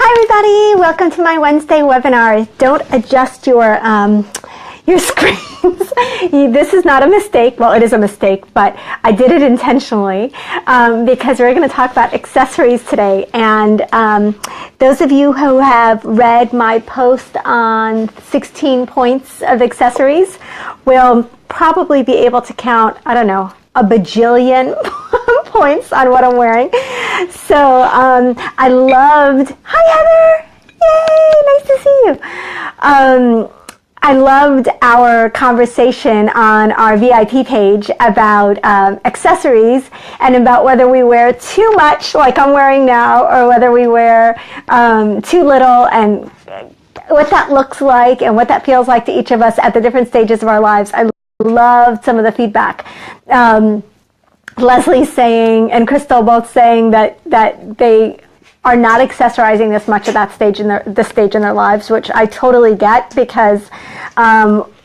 Hi everybody, welcome to my Wednesday webinar. Don't adjust your screens. This is not a mistake. Well, it is a mistake, but I did it intentionally because we're going to talk about accessories today. And those of you who have read my post on 16 points of accessories will probably be able to count, I don't know, a bajillion points on what I'm wearing. So I loved, hi Heather, yay, nice to see you. I loved our conversation on our VIP page about accessories and about whether we wear too much, like I'm wearing now, or whether we wear too little, and what that looks like and what that feels like to each of us at the different stages of our lives. I loved some of the feedback. Leslie saying and Crystal both saying that they are not accessorizing this much at that stage in this stage in their lives, which I totally get, because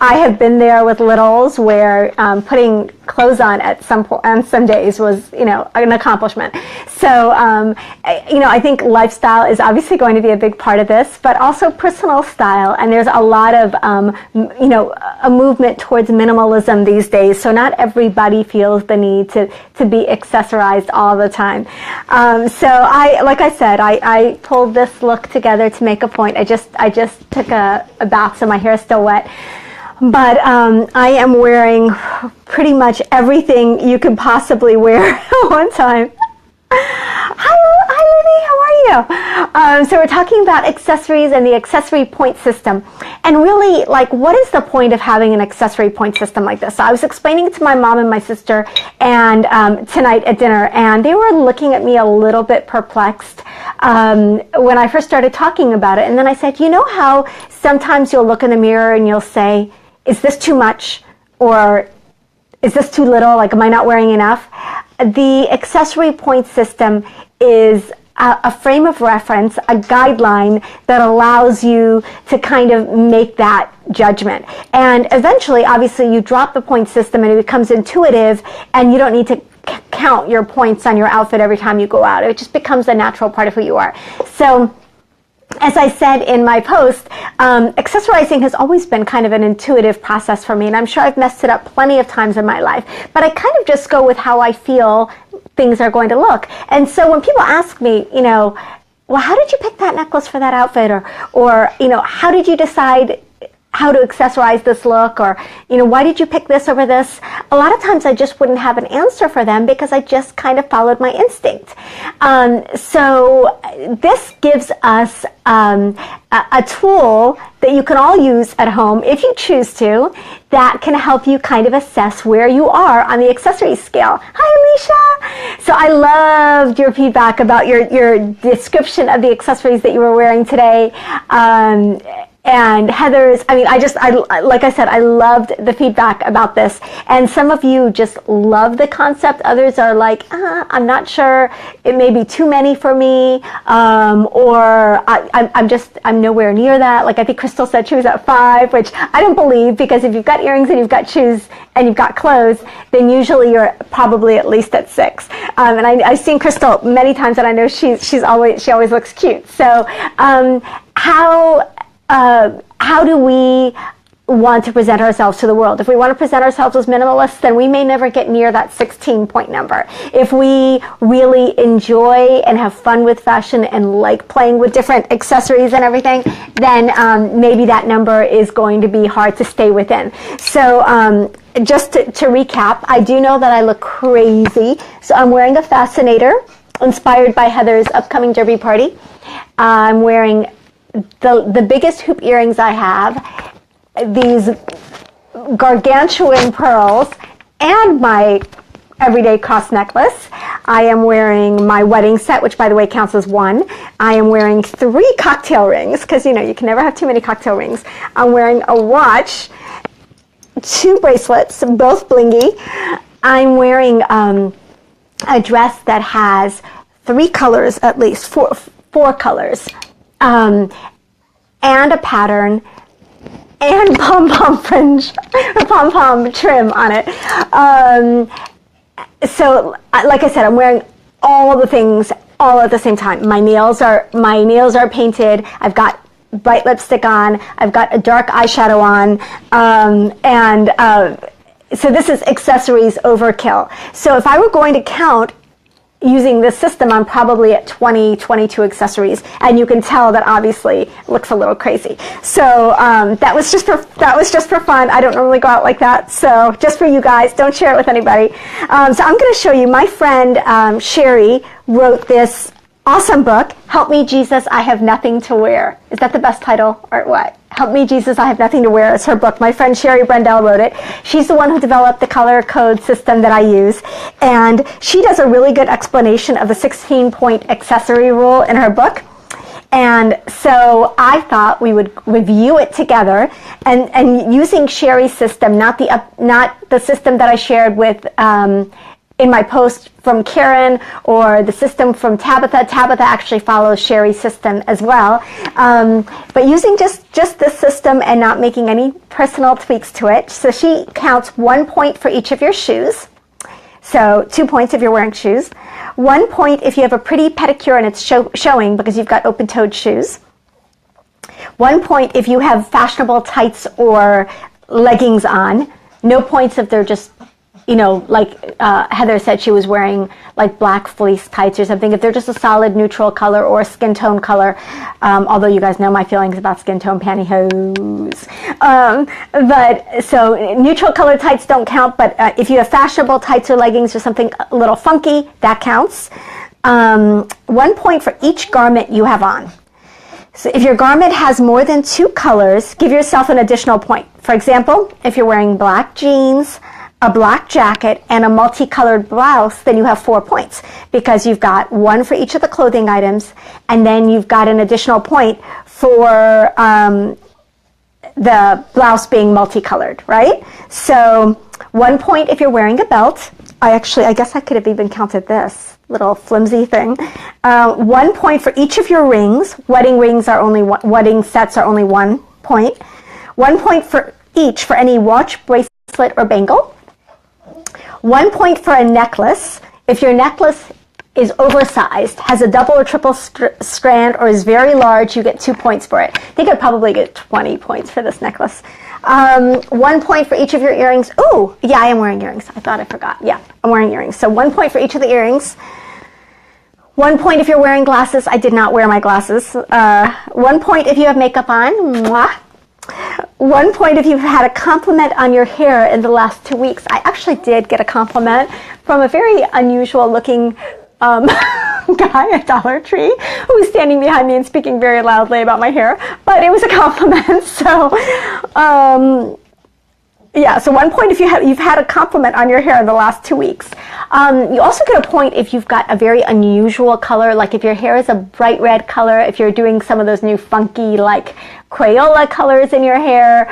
I have been there with littles where putting clothes on at some point on some days was, an accomplishment. So, I think lifestyle is obviously going to be a big part of this, but also personal style. And there's a lot of, a movement towards minimalism these days. So not everybody feels the need to be accessorized all the time. So like I said, I pulled this look together to make a point. I just took a bath, so my hair is still wet. But I am wearing pretty much everything you could possibly wear at one time. Hi, Libby, how are you? So we're talking about accessories and the accessory point system. And really, what is the point of having an accessory point system like this? So I was explaining it to my mom and my sister and tonight at dinner, and they were looking at me a little bit perplexed when I first started talking about it. And then I said, you know how sometimes you'll look in the mirror and you'll say, is this too much? Or is this too little? Am I not wearing enough? The accessory point system is a frame of reference, a guideline that allows you to kind of make that judgment. And eventually, obviously, you drop the point system and it becomes intuitive, and you don't need to count your points on your outfit every time you go out. It just becomes a natural part of who you are. So, as I said in my post, accessorizing has always been kind of an intuitive process for me, and I'm sure I've messed it up plenty of times in my life, but I kind of just go with how I feel things are going to look. And so when people ask me, well, how did you pick that necklace for that outfit? Or how did you decide how to accessorize this look? Or, why did you pick this over this? A lot of times I just wouldn't have an answer for them because I just kind of followed my instinct. So this gives us a tool that you can all use at home if you choose to, that can help you kind of assess where you are on the accessory scale. Hi, Alicia. So I loved your feedback about your description of the accessories that you were wearing today. And Heather's, like I said, I loved the feedback about this. And some of you just love the concept. Others are like, I'm not sure. It may be too many for me. Or I'm nowhere near that. I think Crystal said she was at 5, which I don't believe, because if you've got earrings and you've got shoes and you've got clothes, then usually you're probably at least at 6. And I've seen Crystal many times, and I know she always looks cute. So, how do we want to present ourselves to the world? If we want to present ourselves as minimalists, then we may never get near that 16-point number. If we really enjoy and have fun with fashion and like playing with different accessories and everything, then maybe that number is going to be hard to stay within. So just to recap, I do know that I look crazy. So I'm wearing a fascinator inspired by Heather's upcoming derby party. I'm wearing the biggest hoop earrings I have, these gargantuan pearls, and my everyday cross necklace. I am wearing my wedding set, which by the way counts as 1. I am wearing 3 cocktail rings, because you can never have too many cocktail rings. I'm wearing a watch, 2 bracelets, both blingy. I'm wearing a dress that has 3 colors, at least 4 colors. And a pattern, and pom-pom fringe, or pom-pom trim on it. So, like I said, I'm wearing all the things all at the same time. My nails are painted. I've got bright lipstick on. I've got a dark eyeshadow on, so this is accessories overkill. So if I were going to count using this system, I'm probably at 20, 22 accessories, and you can tell that obviously it looks a little crazy. So that was just for fun. I don't normally go out like that, so just for you guys, don't share it with anybody. So I'm going to show you. My friend Sherry wrote this awesome book, Help Me Jesus, I Have Nothing to Wear. Is that the best title or what? Help Me Jesus, I Have Nothing to Wear is her book. My friend Sherry Brendel wrote it. She's the one who developed the color code system that I use. And she does a really good explanation of the 16-point accessory rule in her book. And so I thought we would review it together, and using Sherry's system, not the system that I shared with in my post from Karen or the system from Tabitha. Tabitha actually follows Sherry's system as well. But using just this system and not making any personal tweaks to it. So she counts 1 point for each of your shoes. So 2 points if you're wearing shoes. 1 point if you have a pretty pedicure and it's showing because you've got open-toed shoes. 1 point if you have fashionable tights or leggings on. No points if they're just, like Heather said, she was wearing like black fleece tights or something. If they're just a solid neutral color or skin tone color, although you guys know my feelings about skin tone pantyhose. But so neutral color tights don't count, but if you have fashionable tights or leggings or something a little funky, that counts. 1 point for each garment you have on. So if your garment has more than 2 colors, give yourself an additional point. For example, if you're wearing black jeans, a black jacket, and a multicolored blouse, then you have 4 points because you've got 1 for each of the clothing items, and then you've got an additional point for the blouse being multicolored, right? So 1 point if you're wearing a belt. I guess I could have even counted this little flimsy thing. 1 point for each of your rings. Wedding rings are only wedding sets are only 1 point. 1 point for each for any watch, bracelet, or bangle. 1 point for a necklace. If your necklace is oversized, has a double or triple strand, or is very large, you get 2 points for it. I think I'd probably get 20 points for this necklace. 1 point for each of your earrings. Oh, yeah, I am wearing earrings. I thought I forgot. Yeah, I'm wearing earrings. So 1 point for each of the earrings. 1 point if you're wearing glasses. I did not wear my glasses. 1 point if you have makeup on. Mwah. 1 point if you've had a compliment on your hair in the last 2 weeks. I actually did get a compliment from a very unusual looking guy at Dollar Tree who was standing behind me and speaking very loudly about my hair, but it was a compliment. So yeah, so 1 point if you've had a compliment on your hair in the last 2 weeks. You also get a point if you've got a very unusual color, like if your hair is a bright red color, if you're doing some of those new funky like Crayola colors in your hair,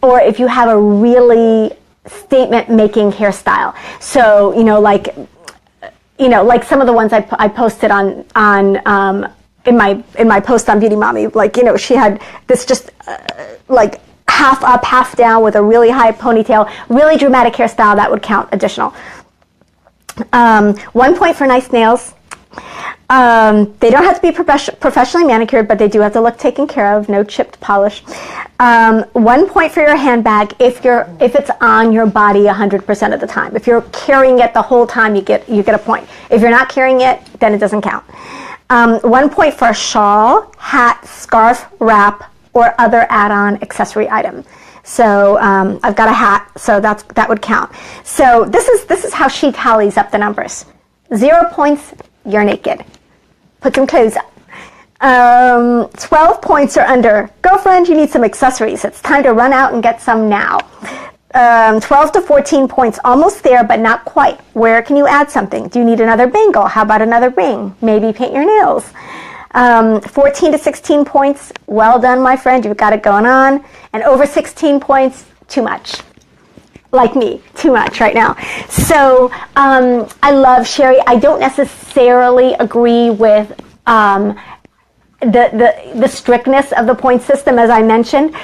or if you have a really statement-making hairstyle. So, like some of the ones I posted on in my post on Beauty Mommy, like, she had this just like half up, half down with a really high ponytail, really dramatic hairstyle. That would count additional. 1 point for nice nails. They don't have to be professionally manicured, but they do have to look taken care of. No chipped polish. 1 point for your handbag if it's on your body 100% of the time. If you're carrying it the whole time, you get a point. If you're not carrying it, then it doesn't count. 1 point for a shawl, hat, scarf, wrap, or other add-on accessory item. So I've got a hat, so that would count. So this is how she tallies up the numbers. 0 points, you're naked. Put some clothes up. 12 points or under. Girlfriend, you need some accessories. It's time to run out and get some now. 12 to 14 points, almost there, but not quite. Where can you add something? Do you need another bangle? How about another ring? Maybe paint your nails. 14 to 16 points, well done, my friend. You've got it going on. And over 16 points, too much. Like me, too much right now. So I love Sherry. I don't necessarily agree with the strictness of the point system, as I mentioned.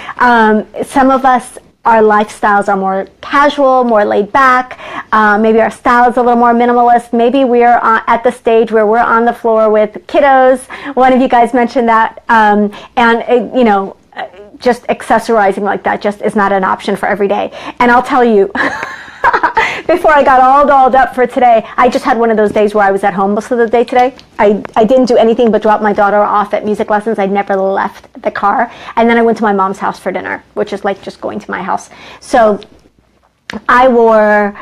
Some of us our lifestyles are more casual, more laid back. Maybe our style is a little more minimalist. Maybe we're at the stage where we're on the floor with kiddos. One of you guys mentioned that. Just accessorizing like that just is not an option for every day. And I'll tell you, before I got all dolled up for today, I just had one of those days where I was at home most of the day today. I didn't do anything but drop my daughter off at music lessons. I never left the car. And then I went to my mom's house for dinner, which is like just going to my house. So I wore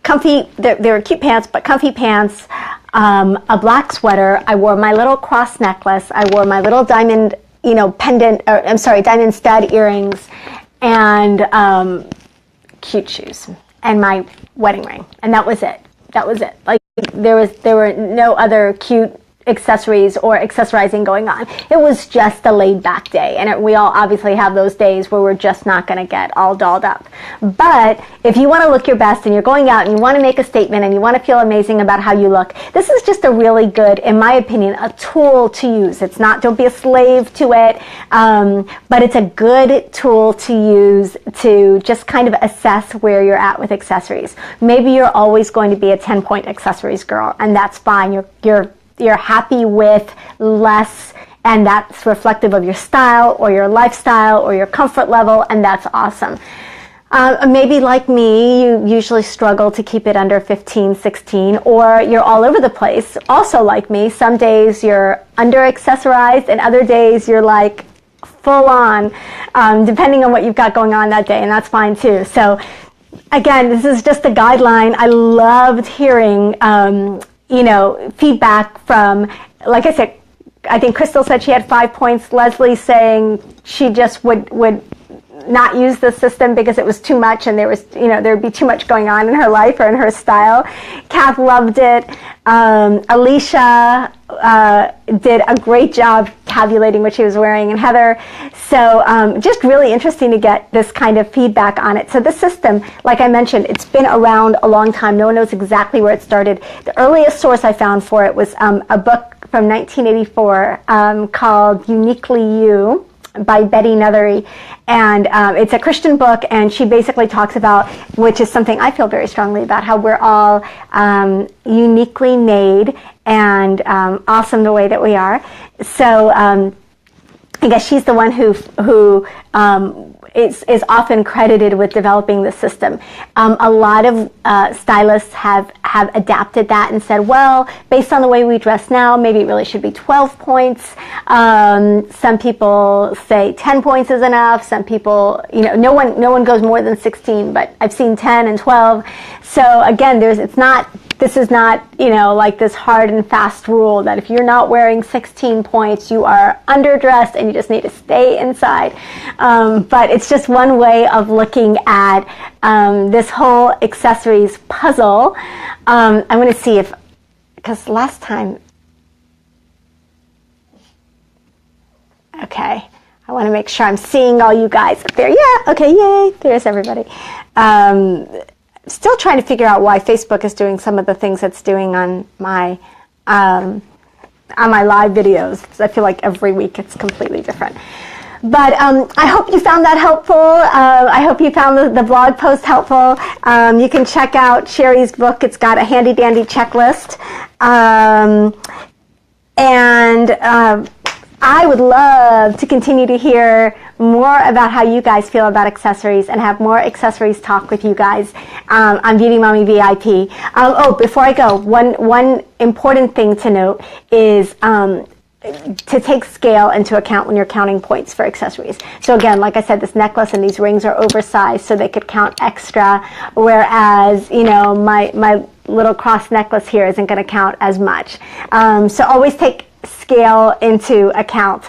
comfy, they were cute pants, but comfy pants, a black sweater. I wore my little cross necklace. I wore my little diamond diamond stud earrings, and cute shoes, and my wedding ring, and that was it. Like there were no other cute accessories or accessorizing going on. It was just a laid back day, and we all obviously have those days where we're just not going to get all dolled up. But if you want to look your best and you're going out and you want to make a statement and you want to feel amazing about how you look, this is just a really good, in my opinion, a tool to use. It's not, don't be a slave to it, but it's a good tool to use to just kind of assess where you're at with accessories. Maybe you're always going to be a 10-point accessories girl, and that's fine. You're happy with less, and that's reflective of your style or your lifestyle or your comfort level, and that's awesome. Maybe like me, you usually struggle to keep it under 15, 16, or you're all over the place. Also like me, some days you're under accessorized and other days you're like full on, depending on what you've got going on that day, and that's fine too. So again, this is just a guideline. I loved hearing feedback from, like I said, I think Crystal said she had 5 points. Leslie saying she just would not use the system because it was too much and there would be too much going on in her life or in her style. Kath loved it. Alicia did a great job tabulating what she was wearing, and Heather. So just really interesting to get this kind of feedback on it. So the system, like I mentioned, it's been around a long time. No one knows exactly where it started. The earliest source I found for it was a book from 1984 called Uniquely You by Betty Nethery, and it's a Christian book, and she basically talks about, which is something I feel very strongly about, how we're all uniquely made and awesome the way that we are. So I guess she's the one who is often credited with developing the system. A lot of stylists have adapted that and said, well, based on the way we dress now, maybe it really should be 12 points. Some people say 10 points is enough. Some people, no one goes more than 16, but I've seen 10 and 12. So again, this is not, like this hard and fast rule that if you're not wearing 16 points, you are underdressed and you just need to stay inside. But it's just one way of looking at this whole accessories puzzle. I'm going to see because last time, okay, I want to make sure I'm seeing all you guys up there. Yeah, okay, yay, there's everybody. Still trying to figure out why Facebook is doing some of the things it's doing on my live videos. I feel like every week it's completely different. But I hope you found that helpful. I hope you found the blog post helpful. You can check out Sherry's book. It's got a handy-dandy checklist. I would love to continue to hear more about how you guys feel about accessories and have more accessories talk with you guys on Beauty Mommy VIP. Before I go, one important thing to note is to take scale into account when you're counting points for accessories. So again, like I said, this necklace and these rings are oversized, so they could count extra, whereas, my little cross necklace here isn't going to count as much. So always take scale into account.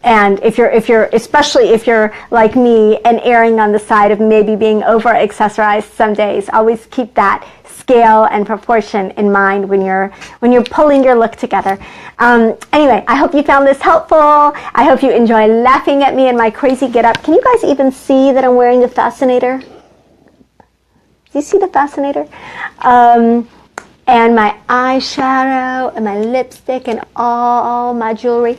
And especially if you're like me and erring on the side of maybe being over accessorized some days, always keep that scale and proportion in mind when you're pulling your look together. Anyway, I hope you found this helpful. I hope you enjoy laughing at me and my crazy get up. Can you guys even see that I'm wearing a fascinator? Do you see the fascinator? And my eyeshadow and my lipstick and all my jewelry.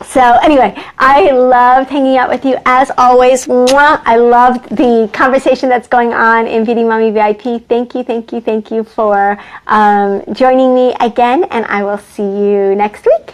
So anyway, I loved hanging out with you as always. Mwah. I loved the conversation that's going on in Beauty Mommy VIP. Thank you, thank you, thank you for joining me again, and I will see you next week.